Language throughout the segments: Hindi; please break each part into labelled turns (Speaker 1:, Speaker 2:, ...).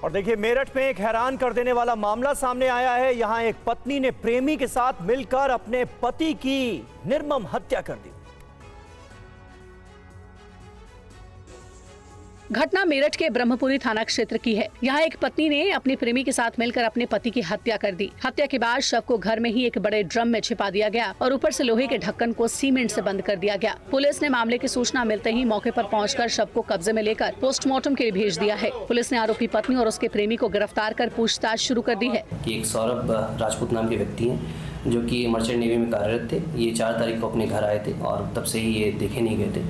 Speaker 1: और देखिए मेरठ में एक हैरान कर देने वाला मामला सामने आया है। यहां एक पत्नी ने प्रेमी के साथ मिलकर अपने पति की निर्मम हत्या कर दी।
Speaker 2: घटना मेरठ के ब्रह्मपुरी थाना क्षेत्र की है। यहाँ एक पत्नी ने अपने प्रेमी के साथ मिलकर अपने पति की हत्या कर दी। हत्या के बाद शव को घर में ही एक बड़े ड्रम में छिपा दिया गया और ऊपर से लोहे के ढक्कन को सीमेंट से बंद कर दिया गया। पुलिस ने मामले की सूचना मिलते ही मौके पर पहुंचकर शव को कब्जे में लेकर पोस्टमार्टम के लिए भेज दिया है। पुलिस ने आरोपी पत्नी और उसके प्रेमी को गिरफ्तार कर पूछताछ शुरू कर दी है।
Speaker 3: एक सौरभ राजपूत नाम के व्यक्ति हैं जो कि मर्चेंट नेवी में कार्यरत थे। ये 4 तारीख को अपने घर आए थे और तब से ही ये देखे नहीं गए थे।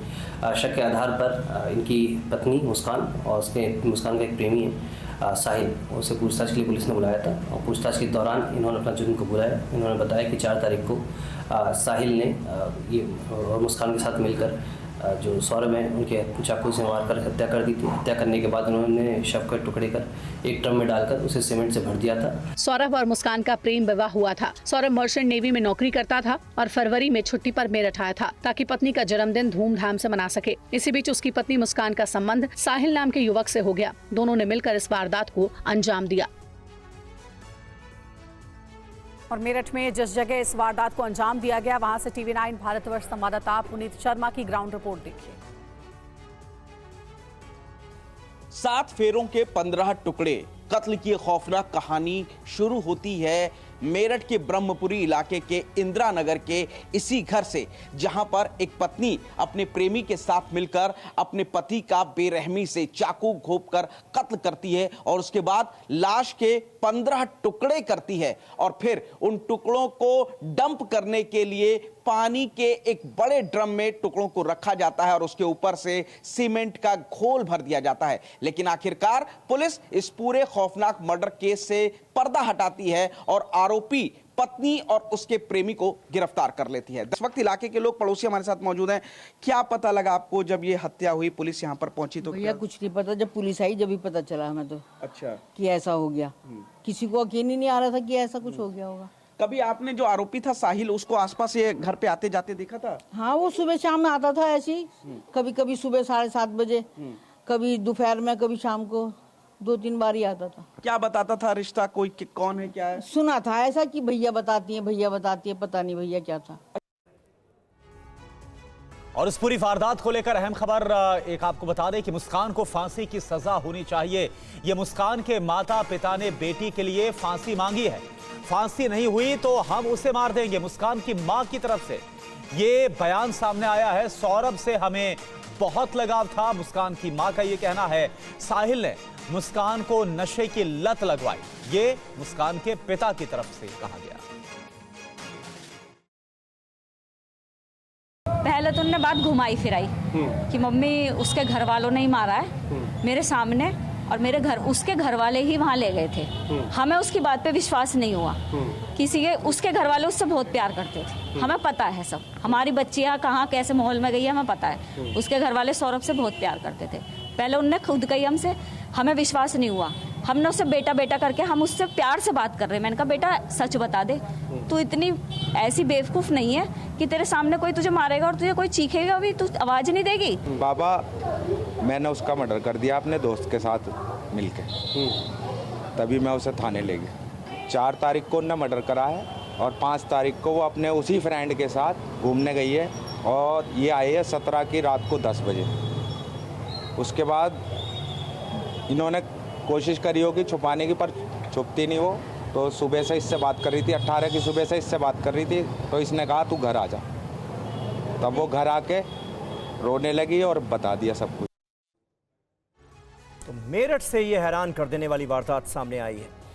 Speaker 3: शक के आधार पर इनकी पत्नी मुस्कान और उसके मुस्कान का एक प्रेमी है साहिल, उसे पूछताछ के लिए पुलिस ने बुलाया था और पूछताछ के दौरान इन्होंने अपना जुर्म को बुलाया। इन्होंने बताया कि 4 तारीख को साहिल ने ये और मुस्कान के साथ मिलकर जो सौरभ हैं उनके चाकू से मारकर हत्या कर दी थी। हत्या करने के बाद उन्होंने शव के टुकड़े कर एक ड्रम में डालकर उसे सीमेंट से भर दिया था।
Speaker 2: सौरभ और मुस्कान का प्रेम विवाह हुआ था। सौरभ मर्चेंट नेवी में नौकरी करता था और फरवरी में छुट्टी पर मेरठ आया था ताकि पत्नी का जन्मदिन धूमधाम से मना सके। इसी बीच उसकी पत्नी मुस्कान का संबंध साहिल नाम के युवक से हो गया। दोनों ने मिलकर इस वारदात को अंजाम दिया।
Speaker 4: और मेरठ में जिस जगह इस वारदात को अंजाम दिया गया वहां से TV9 भारतवर्ष संवाददाता पुनीत शर्मा की ग्राउंड रिपोर्ट देखिए।
Speaker 5: 7 फेरों के 15 टुकड़े, कत्ल की खौफनाक कहानी शुरू होती है मेरठ के ब्रह्मपुरी इलाके के इंदिरा नगर के इसी घर से, जहां पर एक पत्नी अपने प्रेमी के साथ मिलकर अपने पति का बेरहमी से चाकू घोंपकर कत्ल करती है और उसके बाद लाश के 15 टुकड़े करती है और फिर उन टुकड़ों को डंप करने के लिए पानी के एक बड़े ड्रम में टुकड़ों को रखा जाता है और उसके ऊपर से सीमेंट का घोल भर दिया जाता है। लेकिन आखिरकार पुलिस इस पूरे खौफनाक मर्डर केस से पर्दा हटाती है और आरोपी पत्नी और उसके प्रेमी को गिरफ्तार कर लेती है। इस वक्त इलाके के लोग, पड़ोसी हमारे साथ मौजूद हैं। क्या पता लगा आपको जब ये हत्या हुई, पुलिस यहाँ पर पहुंची तो?
Speaker 6: भैया कुछ नहीं पता, जब पुलिस आई जब ही पता चला हमें तो।
Speaker 5: अच्छा,
Speaker 6: कि ऐसा हो गया। किसी को यकीन ही नहीं आ रहा था कि ऐसा कुछ हो गया होगा।
Speaker 5: कभी आपने जो आरोपी था साहिल, उसको आसपास ये घर पे आते जाते देखा था?
Speaker 6: हाँ, वो सुबह शाम में आता था ऐसे ही। कभी कभी सुबह 7:30 बजे, कभी दोपहर में, कभी शाम को 2-3 बार ही आता था।
Speaker 5: क्या बताता था रिश्ता, कोई कौन है क्या है?
Speaker 6: सुना था ऐसा कि भैया बताती है, पता नहीं भैया क्या था।
Speaker 1: और इस पूरी वारदात को लेकर अहम खबर एक आपको बता दें कि मुस्कान को फांसी की सजा होनी चाहिए। ये मुस्कान के माता पिता ने बेटी के लिए फांसी मांगी है। फांसी नहीं हुई तो हम उसे मार देंगे, मुस्कान की मां की तरफ से ये बयान सामने आया है। सौरभ से हमें बहुत लगाव था, मुस्कान की मां का ये कहना है। साहिल ने मुस्कान को नशे की लत लगवाई, ये मुस्कान के पिता की तरफ से कहा गया।
Speaker 7: पहले तो उन्होंने बात घुमाई फिराई कि मम्मी उसके घर वालों ने ही मारा है मेरे सामने, और मेरे घर उसके घर वाले ही वहाँ ले गए थे। हमें उसकी बात पे विश्वास नहीं हुआ। किसी के उसके घर वाले उससे बहुत प्यार करते थे, हमें पता है सब। हमारी बच्चियाँ कहाँ कैसे माहौल में गई है हमें पता है। उसके घर वाले सौरभ से बहुत प्यार करते थे। पहले उनने खुद कही हमसे, हमें विश्वास नहीं हुआ। हमने उससे बेटा बेटा करके, हम उससे प्यार से बात कर रहे हैं। मैंने कहा बेटा सच बता दे, तू इतनी ऐसी बेवकूफ़ नहीं है कि तेरे सामने कोई तुझे मारेगा और तुझे कोई चीखेगा भी, तू आवाज़ नहीं देगी।
Speaker 8: बाबा, मैंने उसका मर्डर कर दिया अपने दोस्त के साथ मिलके, तभी मैं उसे थाने ले गया। 4 तारीख को उन्होंने मर्डर करा है और 5 तारीख को वो अपने उसी फ्रेंड के साथ घूमने गई है और ये आई है 17 की रात को 10 बजे। उसके बाद इन्होंने कोशिश करी होगी छुपाने की, पर छुपती नहीं वो। तो सुबह से इससे बात कर रही थी, 18 की सुबह से इससे बात कर रही थी, तो इसने कहा तू घर आ जा। तब वो घर आके रोने लगी और बता दिया सब कुछ।
Speaker 1: तो मेरठ से ये हैरान कर देने वाली वारदात सामने आई है।